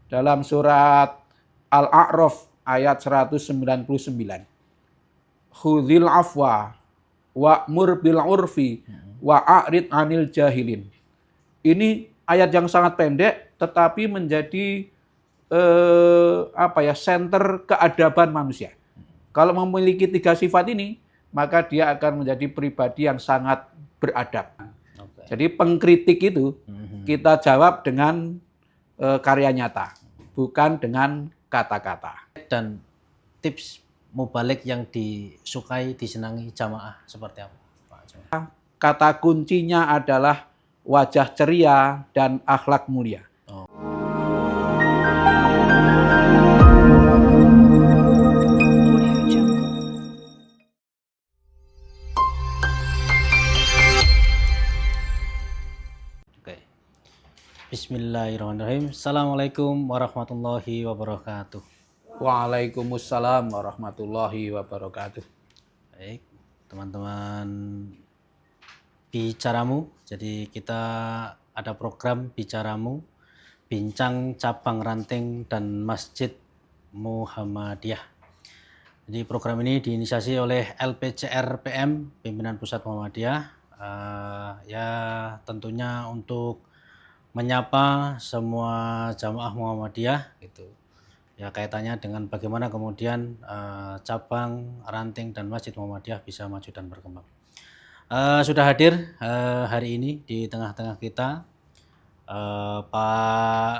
dalam surat Al-A'raf ayat 199. Khudhil afwa wa'mur bil urfi wa'arid 'anil jahilin. Ini ayat yang sangat pendek tetapi menjadi center keadaban manusia. Kalau memiliki 3 sifat ini, maka dia akan menjadi pribadi yang sangat beradab. Jadi pengkritik itu kita jawab dengan karya nyata, bukan dengan kata-kata. Dan tips mubalik yang disukai, disenangi jamaah seperti apa, Pak Jumari? Kata kuncinya adalah wajah ceria dan akhlak mulia. Bismillahirrahmanirrahim. Assalamualaikum warahmatullahi wabarakatuh. Waalaikumsalam warahmatullahi wabarakatuh. Baik, teman-teman Bicaramu. Jadi kita ada program Bicaramu, Bincang Cabang Ranting dan Masjid Muhammadiyah. Jadi program ini diinisiasi oleh LPCR PM, Pimpinan Pusat Muhammadiyah. Ya tentunya untuk menyapa semua jamaah Muhammadiyah gitu. Ya kaitannya dengan bagaimana kemudian cabang, ranting dan Masjid Muhammadiyah bisa maju dan berkembang. Sudah hadir hari ini di tengah-tengah kita Pak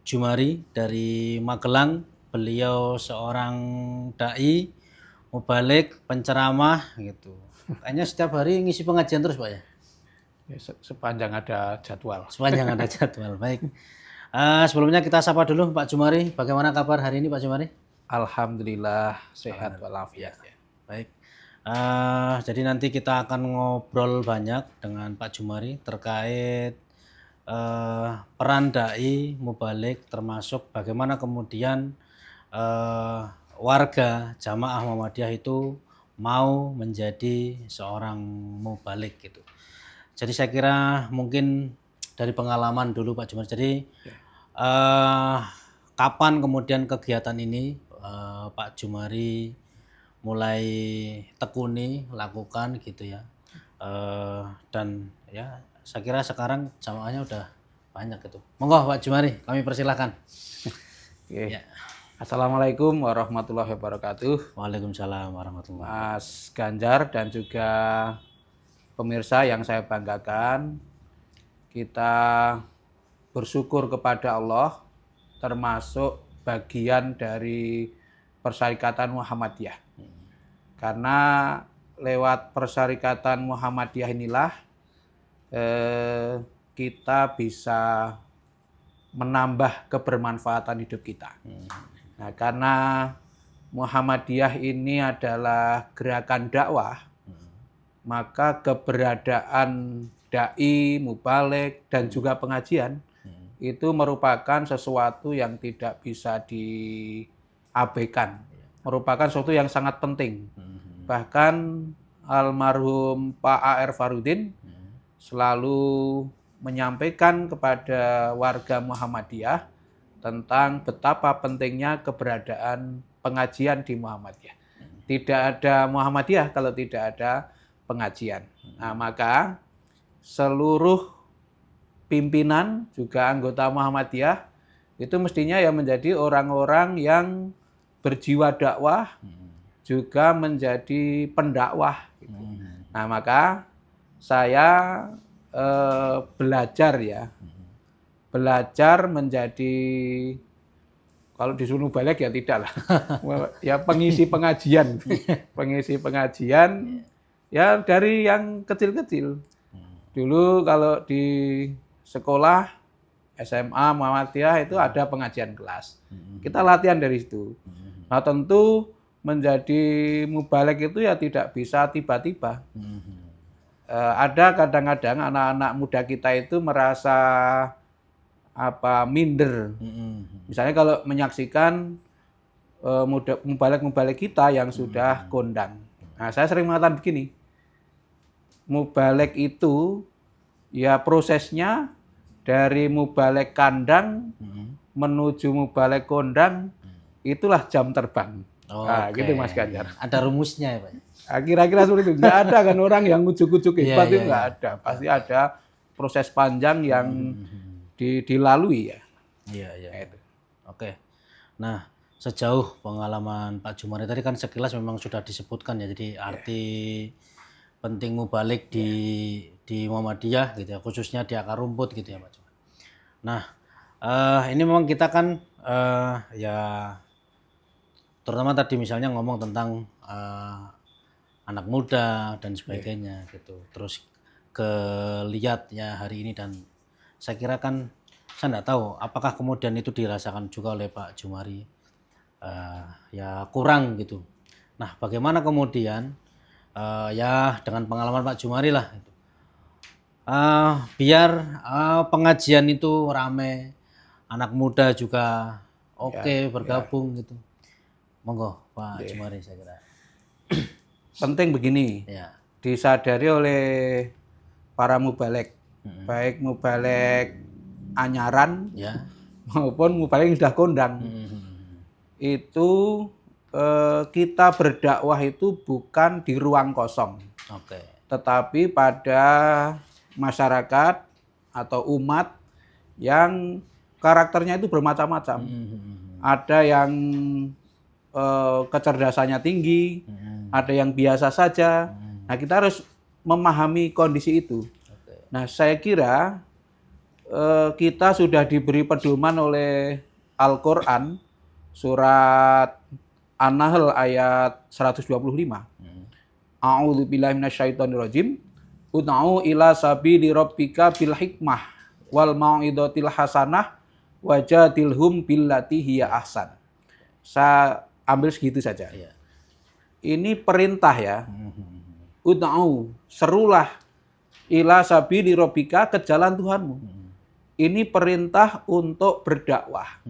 Jumari dari Magelang. Beliau seorang dai, mubalik, penceramah gitu. Kayaknya setiap hari ngisi pengajian terus, Pak ya? Sepanjang ada jadwal. Sepanjang ada jadwal, baik. Sebelumnya kita sapa dulu Pak Jumari. Bagaimana kabar hari ini Pak Jumari? Alhamdulillah sehat walafiat. Baik. Jadi nanti kita akan ngobrol banyak dengan Pak Jumari terkait peran dai, mubalik, termasuk bagaimana kemudian warga jamaah Muhammadiyah itu mau menjadi seorang mubalik gitu. Jadi saya kira mungkin dari pengalaman dulu Pak Jumari. Jadi kapan kemudian kegiatan ini Pak Jumari mulai tekuni, lakukan gitu ya. Dan ya saya kira sekarang jamaahnya udah banyak gitu. Monggo Pak Jumari, kami persilahkan. Oke. Ya. Assalamualaikum warahmatullahi wabarakatuh. Waalaikumsalam warahmatullahi wabarakatuh. Mas Ganjar dan juga pemirsa yang saya banggakan, kita bersyukur kepada Allah termasuk bagian dari Persyarikatan Muhammadiyah. Karena lewat Persyarikatan Muhammadiyah inilah kita bisa menambah kebermanfaatan hidup kita. Nah, karena Muhammadiyah ini adalah gerakan dakwah, maka keberadaan dai, mubalik, dan juga pengajian itu merupakan sesuatu yang tidak bisa diabaikan. Merupakan sesuatu yang sangat penting. Bahkan almarhum Pak A.R. Farudin selalu menyampaikan kepada warga Muhammadiyah tentang betapa pentingnya keberadaan pengajian di Muhammadiyah. Tidak ada Muhammadiyah kalau tidak ada pengajian. Nah, maka seluruh pimpinan juga anggota Muhammadiyah itu mestinya ya menjadi orang-orang yang berjiwa dakwah, juga menjadi pendakwah. Gitu. Nah, maka saya belajar menjadi, kalau disuruh balik ya tidak lah, ya pengisi pengajian, ya dari yang kecil-kecil. Dulu kalau di sekolah SMA Muhammadiyah itu ada pengajian kelas. Kita latihan dari situ. Nah, tentu menjadi mubalik itu ya tidak bisa tiba-tiba. Ada kadang-kadang anak-anak muda kita itu merasa minder. Misalnya kalau menyaksikan mubalik-mubalik kita yang sudah kondang. Nah, saya sering mengatakan begini. Mubalik itu ya prosesnya dari mubalik kandang menuju mubalek kondang, itulah jam terbang. Nah, Oke. gitu Mas Ganjar. Ada rumusnya ya Pak? Kira-kira seperti itu. Nggak ada kan orang yang ujuk-ujuk Iya, hebat iya, itu nggak iya. ada. Pasti ada proses panjang yang dilalui ya. Iya, iya. Itu. Oke. Nah, sejauh pengalaman Pak Jumari tadi kan sekilas memang sudah disebutkan ya. Jadi arti penting mubalik di Muhammadiyah gitu ya, khususnya di akar rumput gitu ya Pak Jumari. Nah, ini memang kita kan ya terutama tadi misalnya ngomong tentang anak muda dan sebagainya gitu. Terus kelihat ya hari ini, dan saya kira kan saya nggak tahu apakah kemudian itu dirasakan juga oleh Pak Jumari ya kurang gitu. Nah, bagaimana kemudian ya dengan pengalaman Pak Jumari lah gitu. Biar pengajian itu rame, anak muda juga oke bergabung gitu. Monggo Pak Jumari saya kira. Penting begini, Ya. disadari oleh para mubalek, baik mubalek anyaran Ya. maupun mubalek yang sudah kondang. Itu kita berdakwah itu bukan di ruang kosong, Oke. tetapi pada masyarakat atau umat yang karakternya itu bermacam-macam. Ada yang kecerdasannya tinggi, ada yang biasa saja. Nah, kita harus memahami kondisi itu. Nah, saya kira kita sudah diberi pedoman oleh Al-Quran, surat An-Nahl ayat 125. A'udzu billahi minasyaitonirrajim. Ud'u ila sabili rabbika bil hikmah wal mau'izatil hasanah wajadilhum billati hiya ahsan. Saya ambil segitu saja. Iya. Ini perintah ya. Ud'u, serulah ila sabili rabbika, ke jalan Tuhanmu. Ini perintah untuk berdakwah.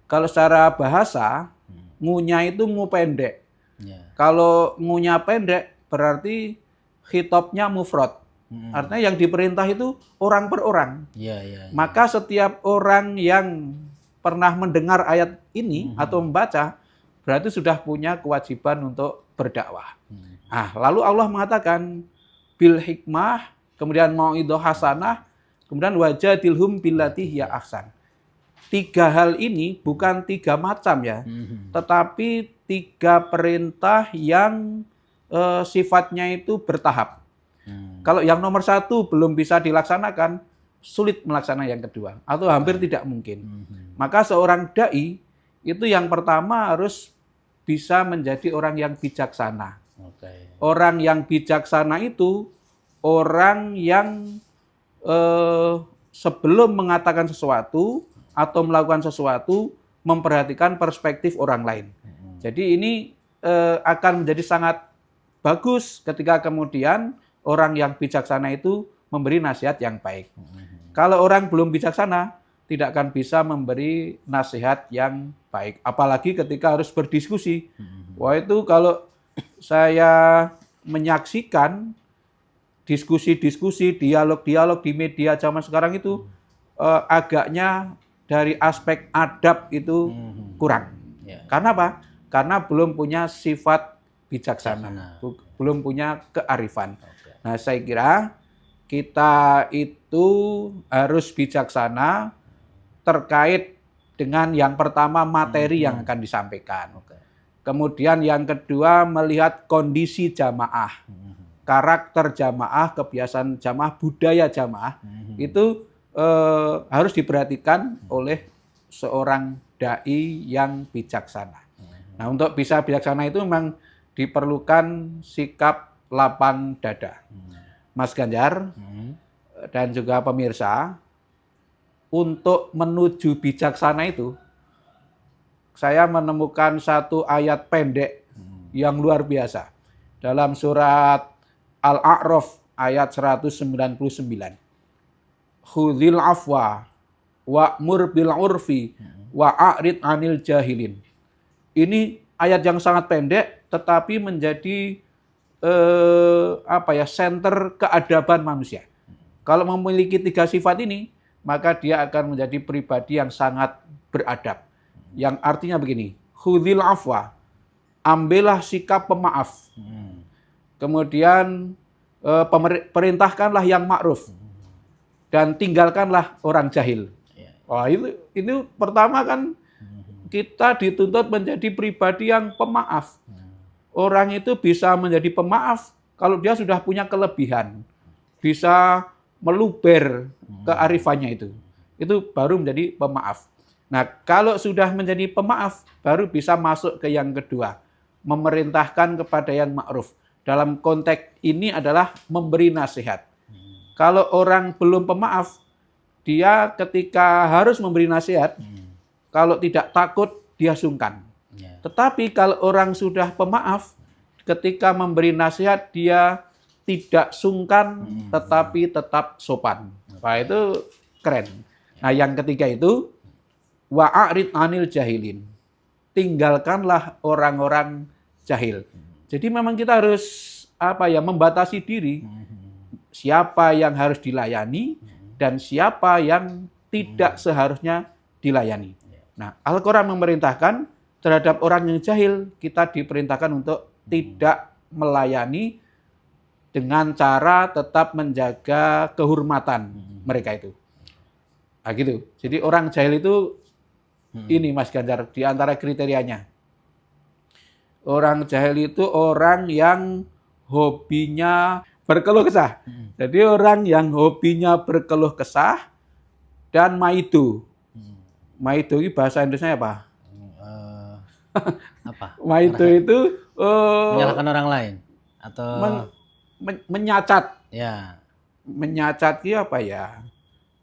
Kalau secara bahasa, ngunya itu ngu pendek. Ya. Kalau ngunya pendek berarti khitabnya mufrad. Artinya yang diperintah itu orang per orang. Iya, iya. Maka setiap orang yang pernah mendengar ayat ini atau membaca, berarti sudah punya kewajiban untuk berdakwah. Nah, lalu Allah mengatakan bil hikmah, kemudian mau'idhah hasanah, kemudian wajadilhum billati hiya ahsan. 3 hal ini bukan 3 macam ya, tetapi 3 perintah yang sifatnya itu bertahap. Kalau yang nomor 1 belum bisa dilaksanakan, sulit melaksanakan yang kedua, atau hampir tidak mungkin. Maka seorang dai itu yang pertama harus bisa menjadi orang yang bijaksana. Orang yang bijaksana itu orang yang sebelum mengatakan sesuatu atau melakukan sesuatu memperhatikan perspektif orang lain. Jadi ini akan menjadi sangat bagus ketika kemudian orang yang bijaksana itu memberi nasihat yang baik. Kalau orang belum bijaksana, tidak akan bisa memberi nasihat yang baik. Apalagi ketika harus berdiskusi. Wah, itu kalau saya menyaksikan diskusi-diskusi, dialog-dialog di media zaman sekarang itu agaknya dari aspek adab itu kurang. Karena apa? Karena belum punya sifat bijaksana, belum punya kearifan. Nah, saya kira kita itu harus bijaksana terkait dengan yang pertama materi yang akan disampaikan. Kemudian yang kedua melihat kondisi jamaah, karakter jamaah, kebiasaan jamaah, budaya jamaah, itu harus diperhatikan oleh seorang dai yang bijaksana. Nah, untuk bisa bijaksana itu memang diperlukan sikap lapang dada. Mas Ganjar dan juga pemirsa, untuk menuju bijaksana itu, saya menemukan satu ayat pendek yang luar biasa. Dalam surat Al-A'raf ayat 199. Khudhil afwa wa'mur bil urfi wa'arid anil jahilin. Ini ayat yang sangat pendek tetapi menjadi center keadaban manusia. Kalau memiliki 3 sifat ini, maka dia akan menjadi pribadi yang sangat beradab. Yang artinya begini, khudhil afwa, ambillah sikap pemaaf. Kemudian perintahkanlah yang ma'ruf dan tinggalkanlah orang jahil. Wah, itu pertama kan kita dituntut menjadi pribadi yang pemaaf. Orang itu bisa menjadi pemaaf kalau dia sudah punya kelebihan, bisa meluber kearifannya itu. Itu baru menjadi pemaaf. Nah, kalau sudah menjadi pemaaf, baru bisa masuk ke yang kedua, memerintahkan kepada yang ma'ruf. Dalam konteks ini adalah memberi nasihat. Kalau orang belum pemaaf, dia ketika harus memberi nasihat, kalau tidak takut, dia sungkan. Tetapi kalau orang sudah pemaaf, ketika memberi nasihat, dia tidak sungkan, tetapi tetap sopan. Wah, itu keren. Nah, yang ketiga itu, wa'arid anil jahilin. Tinggalkanlah orang-orang jahil. Jadi memang kita harus membatasi diri. Siapa yang harus dilayani dan siapa yang tidak seharusnya dilayani. Nah, Al-Quran memerintahkan terhadap orang yang jahil, kita diperintahkan untuk tidak melayani dengan cara tetap menjaga kehormatan mereka itu. Nah, gitu. Jadi orang jahil itu ini Mas Ganjar, di antara kriterianya. Orang jahil itu orang yang hobinya berkeluh kesah. Jadi orang yang hobinya berkeluh kesah dan maido. Maido itu bahasa Indonesia apa? Apa? Maido itu menyalahkan orang lain atau menyacat. Ya. Menyacat itu apa ya?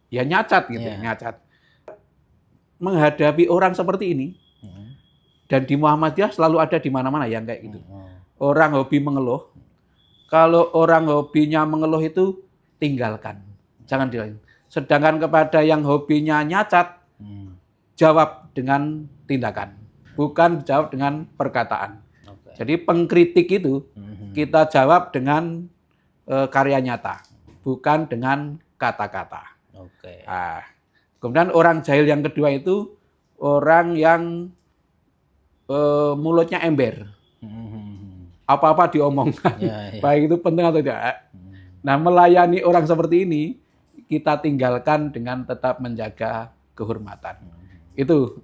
Ya nyacat gitu, nyacat. Menghadapi orang seperti ini, dan di Muhammadiyah selalu ada di mana-mana yang kayak gitu. Orang hobi mengeluh. Kalau orang hobinya mengeluh itu tinggalkan, jangan dilakukan. Sedangkan kepada yang hobinya nyacat, jawab dengan tindakan, bukan jawab dengan perkataan. Jadi pengkritik itu kita jawab dengan karya nyata, bukan dengan kata-kata. Nah, kemudian orang jahil yang kedua itu orang yang mulutnya ember. Apa-apa diomongkan, baik itu penting atau tidak. Nah, melayani orang seperti ini, kita tinggalkan dengan tetap menjaga kehormatan. Itu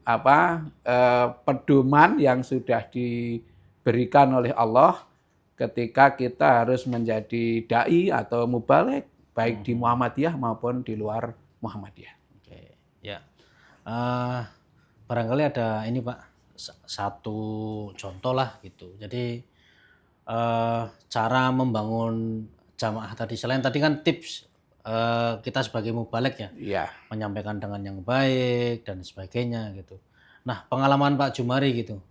pedoman yang sudah diberikan oleh Allah ketika kita harus menjadi dai atau mubaligh, baik di Muhammadiyah maupun di luar Muhammadiyah. Oke, ya. Barangkali ada ini Pak, satu contoh lah gitu. Jadi cara membangun jamaah tadi, selain tadi kan tips kita sebagai mubaligh ya, menyampaikan dengan yang baik dan sebagainya gitu. Nah, pengalaman Pak Jumari gitu,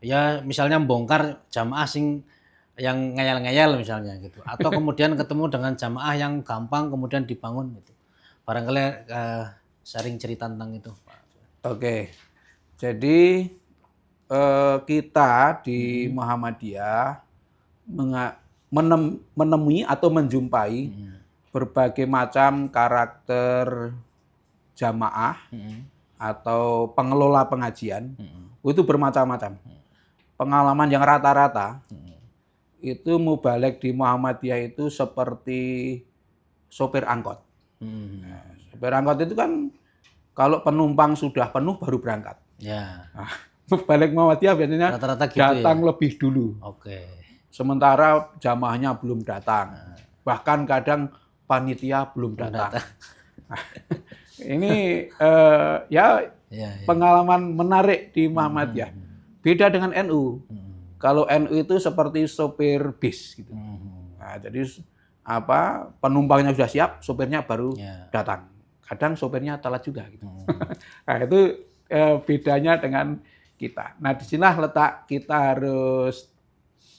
ya misalnya bongkar jamaah yang ngeyel-ngeyel misalnya gitu, atau kemudian ketemu dengan jamaah yang gampang kemudian dibangun gitu. Barangkali sharing cerita tentang itu Pak. Oke, jadi kita di Muhammadiyah menemui atau menjumpai berbagai macam karakter jamaah atau pengelola pengajian. Itu bermacam-macam. Pengalaman yang rata-rata itu mubaligh di Muhammadiyah itu seperti sopir angkot. Nah, sopir angkot itu kan kalau penumpang sudah penuh baru berangkat. Nah, mubaligh Muhammadiyah biasanya rata-rata gitu datang lebih dulu. Sementara jamaahnya belum datang. Bahkan kadang panitia belum datang. Ini pengalaman menarik di Muhammadiyah. Beda dengan NU. Kalau NU itu seperti sopir bis gitu. Nah, jadi penumpangnya sudah siap, sopirnya baru datang. Kadang sopirnya telat juga gitu. Nah, itu bedanya dengan kita. Nah, disinilah letak kita harus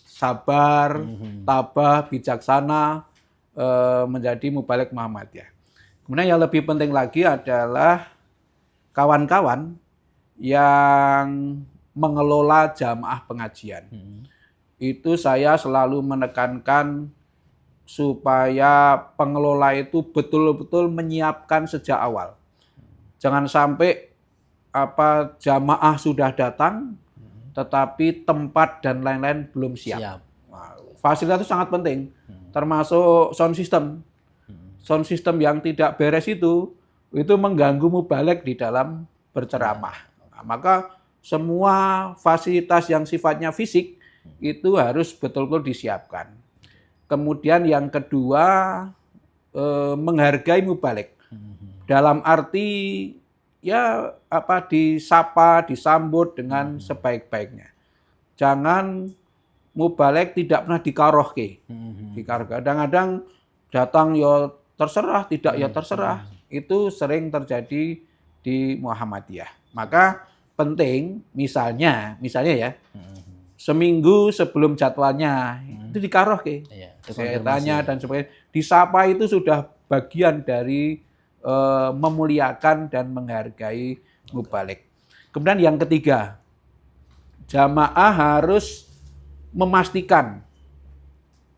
sabar, tabah, bijaksana, menjadi mubaligh Muhammadiyah. Kemudian yang lebih penting lagi adalah kawan-kawan yang mengelola jamaah pengajian. Itu saya selalu menekankan supaya pengelola itu betul-betul menyiapkan sejak awal. Jangan sampai jamaah sudah datang, tetapi tempat dan lain-lain belum siap. Nah, fasilitas itu sangat penting, termasuk sound system. Sound system yang tidak beres itu mengganggu mubalek di dalam berceramah. Nah, maka semua fasilitas yang sifatnya fisik itu harus betul-betul disiapkan. Kemudian yang kedua, menghargai mubalek. Dalam arti disapa, disambut dengan sebaik-baiknya. Jangan mubalek tidak pernah dikarohke. Kadang-kadang datang ya terserah, tidak ya terserah. Itu sering terjadi di Muhammadiyah. Maka penting misalnya ya, seminggu sebelum jadwalnya itu dikarohke. Saya tanya dan sebagainya. Disapa itu sudah bagian dari memuliakan dan menghargai mubalek. Kemudian yang ketiga, jamaah harus memastikan,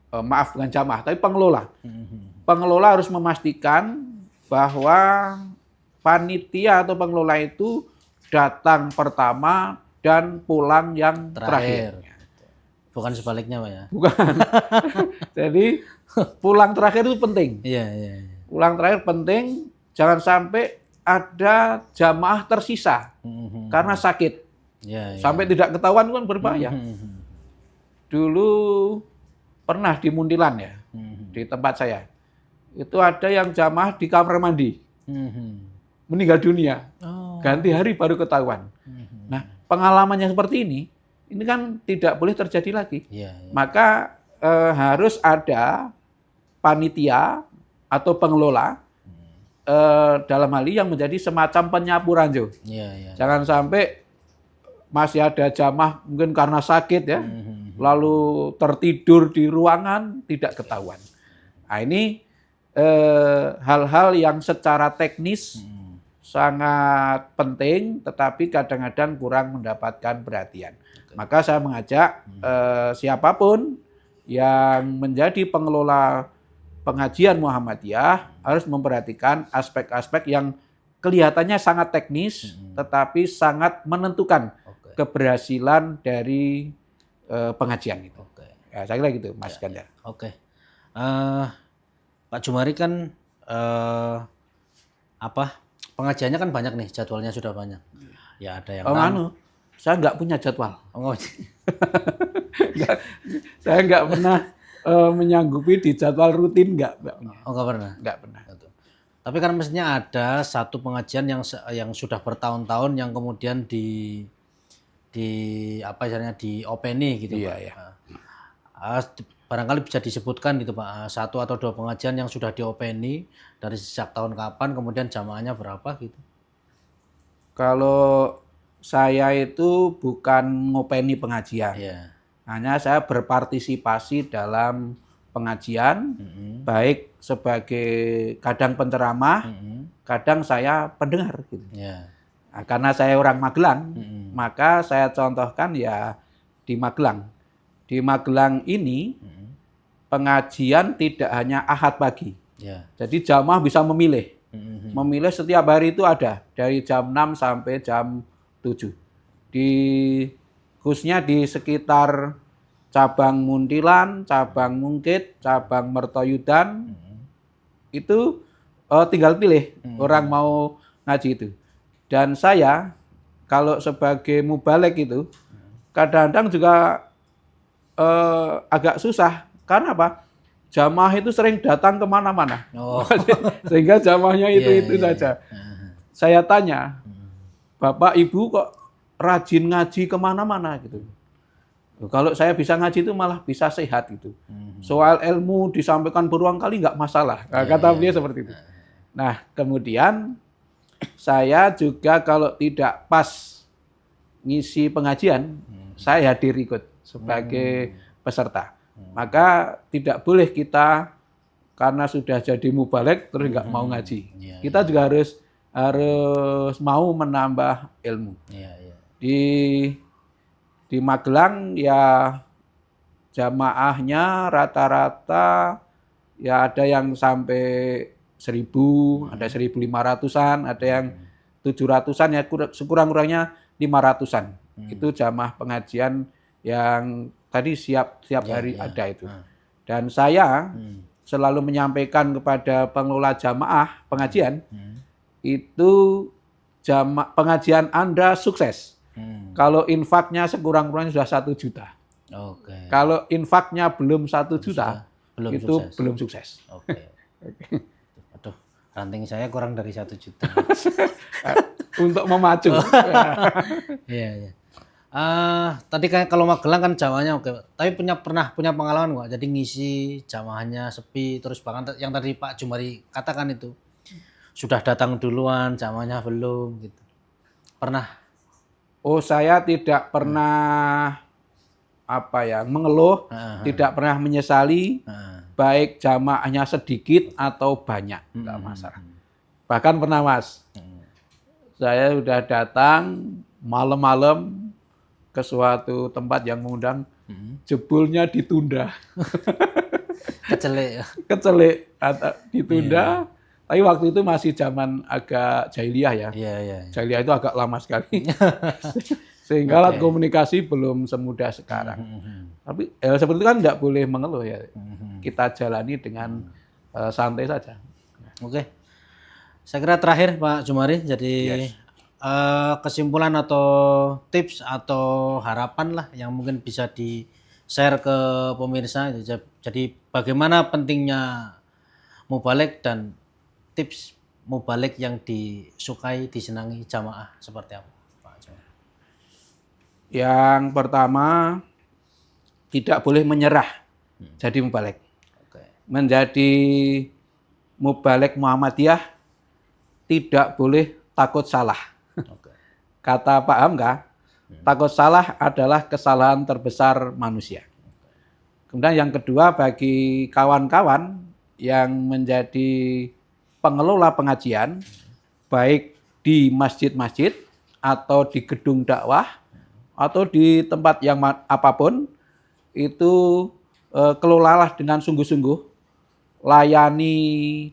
bukan jamaah, tapi pengelola. Pengelola harus memastikan bahwa panitia atau pengelola itu datang pertama dan pulang yang terakhir. Bukan sebaliknya, Pak ya? Bukan. Jadi pulang terakhir itu penting. Iya. Pulang terakhir penting. Jangan sampai ada jamaah tersisa karena sakit. Sampai tidak ketahuan kan berbahaya. Dulu pernah di Muntilan ya, di tempat saya. Itu ada yang jamaah di kamar mandi. Meninggal dunia. Ganti hari baru ketahuan. Nah, pengalaman yang seperti ini kan tidak boleh terjadi lagi. Maka harus ada panitia atau pengelola dalam hal ini yang menjadi semacam penyapu ranjau. Jangan sampai masih ada jamaah mungkin karena sakit ya, lalu tertidur di ruangan tidak ketahuan. Nah, ini hal-hal yang secara teknis sangat penting, tetapi kadang-kadang kurang mendapatkan perhatian. Maka saya mengajak siapapun yang menjadi pengelola pengajian Muhammadiyah harus memperhatikan aspek-aspek yang kelihatannya sangat teknis, tetapi sangat menentukan keberhasilan dari pengajian itu. Ya, saya kira gitu, Mas Ganjar. Pak Jumari kan pengajiannya kan banyak nih, jadwalnya sudah banyak. Ya ada yang saya nggak punya jadwal. Saya nggak pernah menyanggupi di jadwal rutin, nggak punya. Nggak pernah? Nggak pernah. Tapi kan mestinya ada satu pengajian yang sudah bertahun-tahun yang kemudian diopeni gitu, Pak. Barangkali bisa disebutkan gitu, Pak, satu atau dua pengajian yang sudah diopeni dari sejak tahun kapan, kemudian jamaahnya berapa gitu. Kalau saya itu bukan ngopeni pengajian. Hanya saya berpartisipasi dalam pengajian, baik sebagai kadang penceramah, kadang saya pendengar gitu. Nah, karena saya orang Magelang, maka saya contohkan ya di Magelang. Di Magelang ini pengajian tidak hanya Ahad pagi. Jadi jamaah bisa memilih. Memilih setiap hari itu ada dari jam 6 sampai jam 7. Khususnya di sekitar cabang Muntilan, cabang Mungkit, cabang Mertoyudan, itu tinggal pilih orang mau ngaji itu. Dan saya kalau sebagai mubalek itu kadang-kadang juga agak susah. Karena apa? Jamaah itu sering datang kemana-mana. Sehingga jamaahnya itu saja. Saya tanya, Bapak Ibu kok rajin ngaji kemana-mana gitu. Kalau saya bisa ngaji itu malah bisa sehat gitu. Soal ilmu disampaikan berulang kali nggak masalah. Kata beliau seperti itu. Nah, kemudian saya juga kalau tidak pas ngisi pengajian, saya hadir ikut sebagai peserta. Maka tidak boleh kita karena sudah jadi mubalek terus nggak mau ngaji. Kita juga harus mau menambah ilmu. Di Magelang ya jamaahnya rata-rata ya ada yang sampai 1.000, ada 1.500-an, ada yang 700-an ya, sekurang-kurangnya 500-an. Itu jamaah pengajian yang tadi setiap hari ada itu. Dan saya selalu menyampaikan kepada pengelola jamaah pengajian, itu pengajian Anda sukses. Kalau infaknya sekurang-kurangnya sudah 1 juta. Oke. Kalau infaknya belum 1 juta, belum sukses. Oke. Aduh, ranting saya kurang dari 1 juta. Untuk memacu. Iya. Tadi kayak kalau Magelang kan jamaahnya oke. Tapi pernah punya pengalaman nggak? Jadi ngisi jamaahnya sepi, terus bahkan yang tadi Pak Jumari katakan itu sudah datang duluan, jamaahnya belum gitu. Pernah? Oh, saya tidak pernah mengeluh, tidak pernah menyesali, baik jamaahnya sedikit atau banyak, enggak masalah. Bahkan pernah, Mas, saya sudah datang malam-malam ke suatu tempat yang mengundang, jebulnya ditunda. Kecelek ditunda. Tapi waktu itu masih zaman agak jahiliyah ya. Iya. Jahiliyah itu agak lama sekali. Sehingga alat komunikasi belum semudah sekarang. Tapi seperti itu kan tidak boleh mengeluh ya. Kita jalani dengan santai saja. Oke. Saya kira terakhir Pak Jumari, jadi kesimpulan atau tips atau harapan lah yang mungkin bisa di-share ke pemirsa. Jadi bagaimana pentingnya mubalik dan tips mubalik yang disukai, disenangi jamaah seperti apa, Pak Jumari? Yang pertama, tidak boleh menyerah jadi mubalik. Menjadi mubalik Muhammadiyah tidak boleh takut salah. Kata Pak Hamka, takut salah adalah kesalahan terbesar manusia. Kemudian yang kedua, bagi kawan-kawan yang menjadi pengelola pengajian, baik di masjid-masjid atau di gedung dakwah atau di tempat yang apapun, itu kelolalah dengan sungguh-sungguh, layani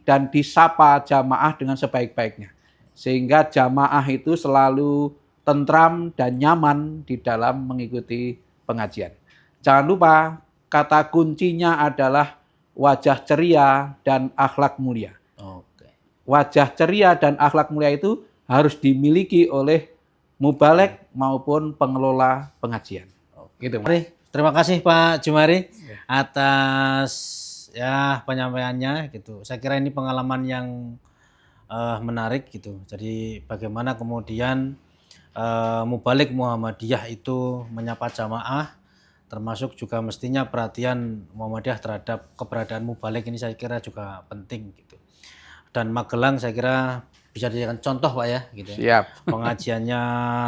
dan disapa jamaah dengan sebaik-baiknya. Sehingga jamaah itu selalu tentram dan nyaman di dalam mengikuti pengajian. Jangan lupa, kata kuncinya adalah wajah ceria dan akhlak mulia. Wajah ceria dan akhlak mulia itu harus dimiliki oleh mubalik maupun pengelola pengajian. Gitu, Mas. Terima kasih Pak Jumari atas penyampaiannya gitu. Saya kira ini pengalaman yang menarik gitu. Jadi bagaimana kemudian mubalik Muhammadiyah itu menyapa jamaah, termasuk juga mestinya perhatian Muhammadiyah terhadap keberadaan mubalik ini saya kira juga penting gitu. Dan Magelang saya kira bisa dijadikan contoh Pak ya gitu. Siap. Pengajiannya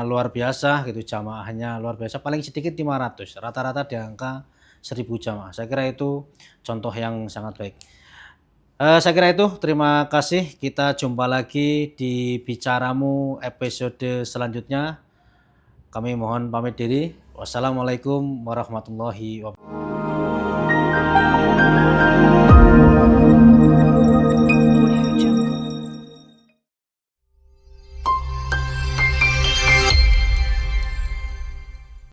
luar biasa gitu, jamaahnya luar biasa, paling sedikit 500, rata-rata di angka 1000 jamaah. Saya kira itu contoh yang sangat baik. Saya kira itu, terima kasih. Kita jumpa lagi di Bicaramu episode selanjutnya. Kami mohon pamit diri. Wassalamualaikum warahmatullahi wabarakatuh.